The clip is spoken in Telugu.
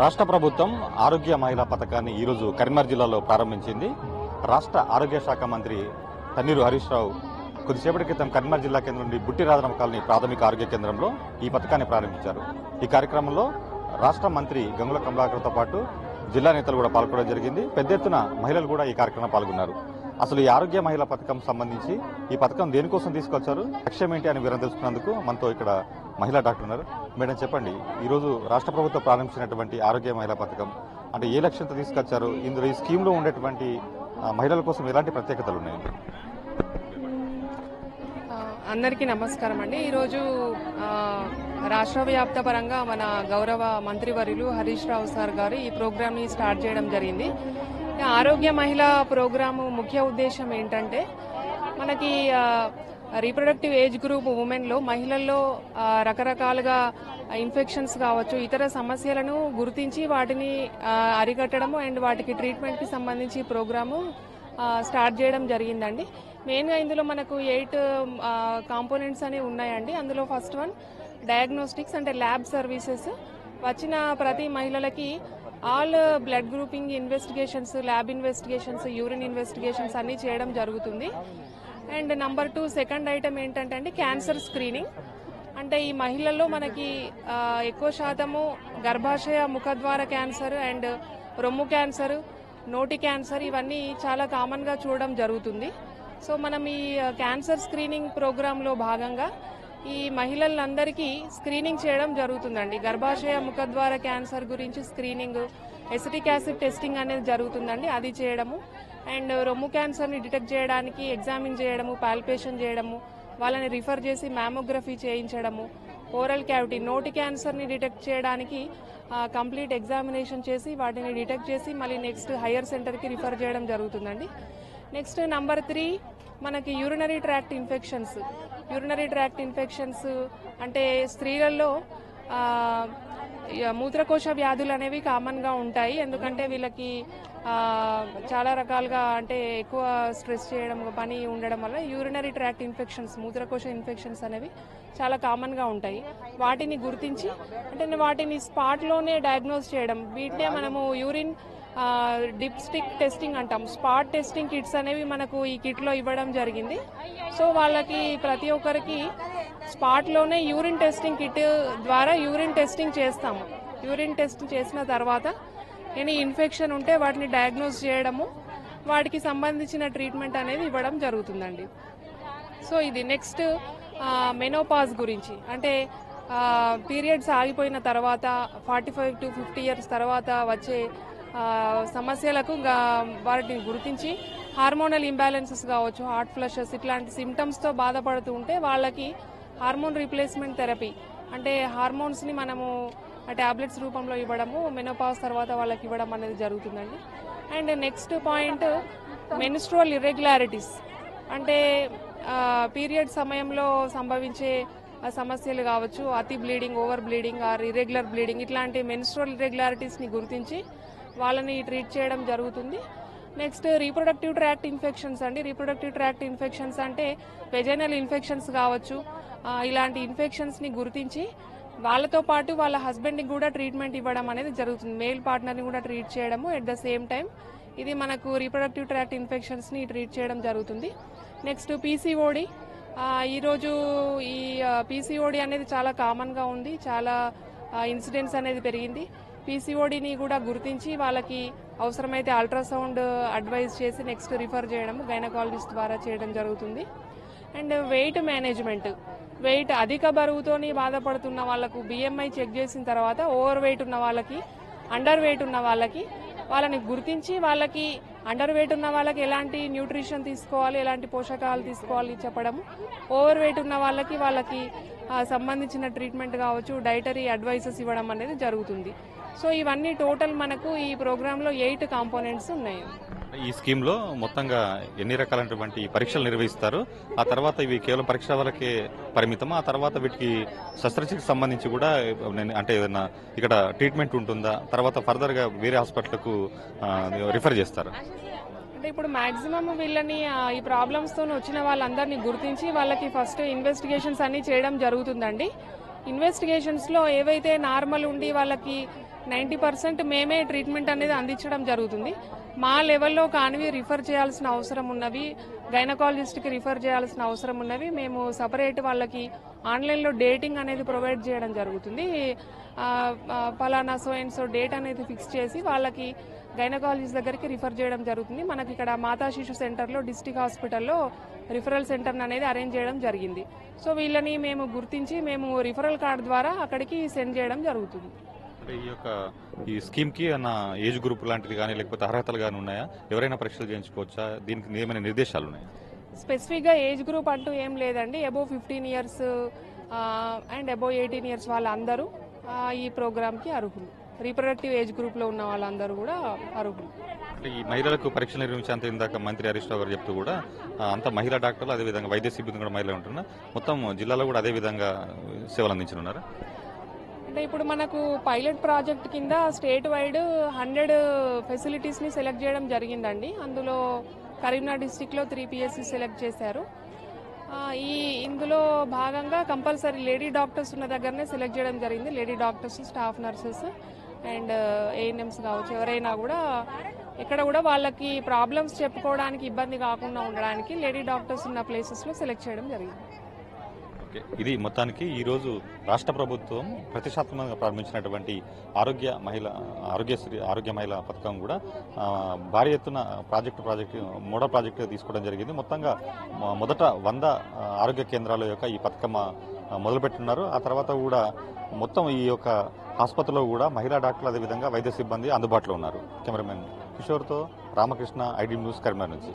రాష్ట్ర ప్రభుత్వం ఆరోగ్య మహిళా పథకాన్ని ఈరోజు కరీంనగర్ జిల్లాలో ప్రారంభించింది. రాష్ట్ర ఆరోగ్య శాఖ మంత్రి తన్నీరు హరీష్ రావు కొద్దిసేపటి క్రితం కరీంనగర్ జిల్లా కేంద్రం నుండి బుట్టిరాజనమ్మ కాలనీ ప్రాథమిక ఆరోగ్య కేంద్రంలో ఈ పథకాన్ని ప్రారంభించారు. ఈ కార్యక్రమంలో రాష్ట్ర మంత్రి గంగుల కమలాకర్తో పాటు జిల్లా నేతలు కూడా పాల్గొనడం జరిగింది. పెద్ద ఎత్తున మహిళలు కూడా ఈ కార్యక్రమంలో పాల్గొన్నారు. అసలు ఈ ఆరోగ్య మహిళా పథకం సంబంధించి ఈ పథకం దేనికోసం తీసుకొచ్చారు, లక్ష్యం ఏంటి అని వివరణ తెలుసుకున్నందుకు మనతో ఇక్కడ మహిళా డాక్టర్ ఉన్నారు. మేడం చెప్పండి, ఈరోజు రాష్ట్ర ప్రభుత్వం ప్రారంభించినటువంటి ఆరోగ్య మహిళా పథకం అంటే ఏ లక్ష్యంతో తీసుకొచ్చారు? ఇందులో ఈ స్కీమ్లో ఉండేటువంటి మహిళల కోసం ఎలాంటి ప్రత్యేకతలు ఉన్నాయి? అందరికీ నమస్కారం అండి. ఈరోజు రాష్ట్ర వ్యాప్త పరంగా మన గౌరవ మంత్రివర్యులు హరీష్ రావు సార్ గారు ఈ ప్రోగ్రామ్ని స్టార్ట్ చేయడం జరిగింది. ఆరోగ్య మహిళా ప్రోగ్రాము ముఖ్య ఉద్దేశం ఏంటంటే మనకి రీప్రొడక్టివ్ ఏజ్ గ్రూప్ ఉమెన్లో మహిళల్లో రకరకాలుగా ఇన్ఫెక్షన్స్ కావచ్చు, ఇతర సమస్యలను గుర్తించి వాటిని అరికట్టడము అండ్ వాటికి ట్రీట్మెంట్కి సంబంధించి ప్రోగ్రాము స్టార్ట్ చేయడం జరిగిందండి. మెయిన్గా ఇందులో మనకు 8 కాంపోనెంట్స్ అనేవి ఉన్నాయండి. అందులో ఫస్ట్ వన్ డయాగ్నోస్టిక్స్ అంటే ల్యాబ్ సర్వీసెస్. వచ్చిన ప్రతి మహిళలకి all blood grouping investigations, lab investigations, urine investigations అన్నీ చేయడం జరుగుతుంది. అండ్ నెంబర్ 2 సెకండ్ ఐటమ్ ఏంటంటే అండి క్యాన్సర్ స్క్రీనింగ్. అంటే ఈ మహిళల్లో మనకి ఎక్కువ శాతము గర్భాశయ ముఖద్వార క్యాన్సర్ అండ్ రొమ్ము క్యాన్సర్, నోటి క్యాన్సర్ ఇవన్నీ చాలా కామన్గా చూడడం జరుగుతుంది. సో మనం ఈ క్యాన్సర్ స్క్రీనింగ్ ప్రోగ్రాంలో భాగంగా ఈ మహిళలందరికీ స్క్రీనింగ్ చేయడం జరుగుతుందండి. గర్భాశయ ముఖద్వార క్యాన్సర్ గురించి స్క్రీనింగ్, ఎసిటిక్ యాసిడ్ టెస్టింగ్ అనేది జరుగుతుందండి, అది చేయడము. అండ్ రొమ్ము క్యాన్సర్ని డిటెక్ట్ చేయడానికి ఎగ్జామిన్ చేయడము, పాల్పేషన్ చేయడము, వాళ్ళని రిఫర్ చేసి మ్యామోగ్రఫీ చేయించడము. ఓరల్ క్యావిటీ నోటి క్యాన్సర్ని డిటెక్ట్ చేయడానికి కంప్లీట్ ఎగ్జామినేషన్ చేసి వాటిని డిటెక్ట్ చేసి మళ్ళీ నెక్స్ట్ హయ్యర్ సెంటర్కి రిఫర్ చేయడం జరుగుతుందండి. నెక్స్ట్ నెంబర్ 3 మనకి urinary tract infections. Urinary tract infections అంటే స్త్రీలలో మూత్రకోశ వ్యాధులు అనేవి కామన్గా ఉంటాయి. ఎందుకంటే వీళ్ళకి చాలా రకాలుగా అంటే ఎక్కువ స్ట్రెస్ చేయడం, పని ఉండడం వల్ల యూరినరీ ట్రాక్ట్ ఇన్ఫెక్షన్స్, మూత్రకోశ ఇన్ఫెక్షన్స్ అనేవి చాలా కామన్గా ఉంటాయి. వాటిని గుర్తించి అంటే వాటిని స్పాట్లోనే డయాగ్నోస్ చేయడం, వీటినే మనము యూరిన్ డిప్స్టిక్ టెస్టింగ్ అంటాం. స్పాట్ టెస్టింగ్ కిట్స్ అనేవి మనకు ఈ కిట్లో ఇవ్వడం జరిగింది. సో వాళ్ళకి ప్రతి ఒక్కరికి స్పాట్లోనే యూరిన్ టెస్టింగ్ కిట్ ద్వారా యూరిన్ టెస్టింగ్ చేస్తాము. యూరిన్ టెస్ట్ చేసిన తర్వాత ఎనీ ఇన్ఫెక్షన్ ఉంటే వాటిని డయాగ్నోస్ చేయడము, వాటికి సంబంధించిన ట్రీట్మెంట్ అనేది ఇవ్వడం జరుగుతుందండి. సో ఇది నెక్స్ట్ మెనోపాజ్ గురించి. అంటే పీరియడ్స్ ఆగిపోయిన తర్వాత 45 to 50 years తర్వాత వచ్చే సమస్యలకు వాటిని గుర్తించి హార్మోనల్ ఇంబ్యాలెన్సెస్ కావచ్చు, హార్ట్ ఫ్లషెస్ ఇట్లాంటి సిమ్టమ్స్తో బాధపడుతూ ఉంటే వాళ్ళకి హార్మోన్ రీప్లేస్మెంట్ థెరపీ అంటే హార్మోన్స్ని మనము టాబ్లెట్స్ రూపంలో ఇవ్వడము, మెనోపాజ్ తర్వాత వాళ్ళకి ఇవ్వడం అనేది జరుగుతుందండి. And next point menstrual irregularities అంటే పీరియడ్ సమయంలో సంభవించే సమస్యలు కావచ్చు, అతి bleeding, over bleeding are irregular bleeding ఇట్లాంటి మెన్స్ట్రువల్ ఇర్రెగ్యులారిటీస్ని గుర్తించి వాళ్ళని ట్రీట్ చేయడం జరుగుతుంది. నెక్స్ట్ రీప్రొడక్టివ్ ట్రాక్ట్ ఇన్ఫెక్షన్స్ అండి. రీప్రొడక్టివ్ ట్రాక్ట్ ఇన్ఫెక్షన్స్ అంటే వెజైనల్ ఇన్ఫెక్షన్స్ కావచ్చు, ఇలాంటి ఇన్ఫెక్షన్స్ని గుర్తించి వాళ్ళతో పాటు వాళ్ళ హస్బెండ్కి కూడా ట్రీట్మెంట్ ఇవ్వడం అనేది జరుగుతుంది. మేల్ పార్ట్నర్ని కూడా ట్రీట్ చేయడము ఎట్ ద సేమ్ టైం ఇది మనకు రీప్రొడక్టివ్ ట్రాక్ట్ ఇన్ఫెక్షన్స్ని ట్రీట్ చేయడం జరుగుతుంది. Next PCOD. ఈరోజు ఈ పీసీఓడి అనేది చాలా కామన్గా ఉంది, చాలా ఇన్సిడెంట్స్ అనేది పెరిగింది. పీసీఓడిని కూడా గుర్తించి వాళ్ళకి అవసరమైతే అల్ట్రాసౌండ్ అడ్వైజ్ చేసి నెక్స్ట్ రిఫర్ చేయడం గైనకాలజిస్ట్ ద్వారా చేయడం జరుగుతుంది. And weight management. వెయిట్ అధిక బరువుతోని బాధపడుతున్న వాళ్ళకు బిఎంఐ చెక్ చేసిన తర్వాత ఓవర్ వెయిట్ ఉన్న వాళ్ళకి, అండర్ వెయిట్ ఉన్న వాళ్ళని గుర్తించి వాళ్ళకి అండర్ వెయిట్ ఉన్న వాళ్ళకి ఎలాంటి న్యూట్రిషన్ తీసుకోవాలి, ఎలాంటి పోషకాలు తీసుకోవాలి చెప్పడము, ఓవర్ వెయిట్ ఉన్న వాళ్ళకి సంబంధించిన ట్రీట్మెంట్ కావచ్చు, డైటరీ అడ్వైసెస్ ఇవ్వడం అనేది జరుగుతుంది. సో ఇవన్నీ టోటల్ మనకు ఈ ప్రోగ్రాంలో 8 కాంపోనెంట్స్ ఉన్నాయి. ఈ స్కీమ్లో మొత్తంగా ఎన్ని రకాలైనటువంటి పరీక్షలు నిర్వహిస్తారు? ఆ తర్వాత ఇవి కేవలం పరీక్ష వరకే పరిమితం? ఆ తర్వాత వీటికి శస్త్రచికిత్సకు సంబంధించి కూడా అంటే ఏదైనా ఇక్కడ ట్రీట్మెంట్ ఉంటుందా? తర్వాత ఫర్దర్గా వేరే హాస్పిటల్కు రిఫర్ చేస్తారా? అంటే ఇప్పుడు మాక్సిమం వీళ్ళని ఈ ప్రాబ్లమ్స్తో వచ్చిన వాళ్ళందరినీ గుర్తించి వాళ్ళకి ఫస్ట్ ఇన్వెస్టిగేషన్స్ అన్ని చేయడం జరుగుతుందండి. ఇన్వెస్టిగేషన్స్లో ఏవైతే నార్మల్ ఉండి వాళ్ళకి 90% మేమే ట్రీట్మెంట్ అనేది అందించడం జరుగుతుంది. మా లెవెల్లో కానివి రిఫర్ చేయాల్సిన అవసరం ఉన్నవి, గైనకాలజిస్ట్కి రిఫర్ చేయాల్సిన అవసరం ఉన్నవి మేము సపరేట్ వాళ్ళకి ఆన్లైన్లో డేటింగ్ అనేది ప్రొవైడ్ చేయడం జరుగుతుంది. పలానా సో అండ్ సో డేట్ అనేది ఫిక్స్ చేసి వాళ్ళకి గైనకాలజిస్ట్ దగ్గరికి రిఫర్ చేయడం జరుగుతుంది. మనకి ఇక్కడ మాతా శిశు సెంటర్లో డిస్ట్రిక్ట్ హాస్పిటల్లో రిఫరల్ సెంటర్ అనేది అరేంజ్ చేయడం జరిగింది. సో వీళ్ళని మేము గుర్తించి మేము రిఫరల్ కార్డ్ ద్వారా అక్కడికి సెండ్ చేయడం జరుగుతుంది. అంటే ఈ స్కీమ్ కి అన్న ఏజ్ గ్రూప్ లాంటిది కానీ లేకపోతే అర్హతలు కానీ ఉన్నాయా? ఎవరైనా పరీక్షలు చేయించుకోవచ్చా? దీనికి ఏమైనా నిర్దేశాలు ఉన్నాయా? స్పెసిఫిక్గా ఏజ్ గ్రూప్ అంటూ ఏం లేదండి. Above 15 years and above 18 years వాళ్ళందరూ ఈ ప్రోగ్రామ్కి అర్హులు. రీప్రొడక్టివ్ ఏజ్ గ్రూప్లో ఉన్న వాళ్ళందరూ కూడా అర్హులు. అంటే ఈ మహిళలకు పరీక్షలు నిర్వహించేంత ఇందాక మంత్రి హరీష్ రావు గారు చెప్తూ కూడా అంత మహిళా డాక్టర్లు అదేవిధంగా వైద్య సిబ్బంది కూడా మహిళలు ఉంటున్నారు. మొత్తం జిల్లాలో కూడా అదే విధంగా సేవలు అందించనున్నారా? అంటే ఇప్పుడు మనకు పైలట్ ప్రాజెక్ట్ కింద స్టేట్ వైడ్ 100 ఫెసిలిటీస్ని సెలెక్ట్ చేయడం జరిగిందండి. అందులో కరీంనగర్ డిస్టిక్లో 3 PSC సెలెక్ట్ చేశారు. ఇందులో భాగంగా కంపల్సరీ లేడీ డాక్టర్స్ ఉన్న దగ్గరనే సెలెక్ట్ చేయడం జరిగింది. Lady doctors, staff nurses and ANMs కావచ్చు, ఎవరైనా కూడా ఎక్కడ కూడా వాళ్ళకి ప్రాబ్లమ్స్ చెప్పుకోవడానికి ఇబ్బంది కాకుండా ఉండడానికి లేడీ డాక్టర్స్ ఉన్న ప్లేసెస్లో సెలెక్ట్ చేయడం జరిగింది. ఇది మొత్తానికి ఈరోజు రాష్ట్ర ప్రభుత్వం ప్రతిష్టాత్మకంగా ప్రారంభించినటువంటి ఆరోగ్య మహిళ పథకం కూడా భారీ ఎత్తున మోడల్ ప్రాజెక్టు తీసుకోవడం జరిగింది. మొత్తంగా మొదట 100 ఆరోగ్య కేంద్రాల యొక్క ఈ పథకం మొదలుపెట్టున్నారు. ఆ తర్వాత కూడా మొత్తం ఈ యొక్క ఆసుపత్రిలో కూడా మహిళా డాక్టర్లు అదేవిధంగా వైద్య సిబ్బంది అందుబాటులో ఉన్నారు. కెమెరామెన్ కిషోర్తో రామకృష్ణ, IDN న్యూస్, కరీంనగర్ నుంచి.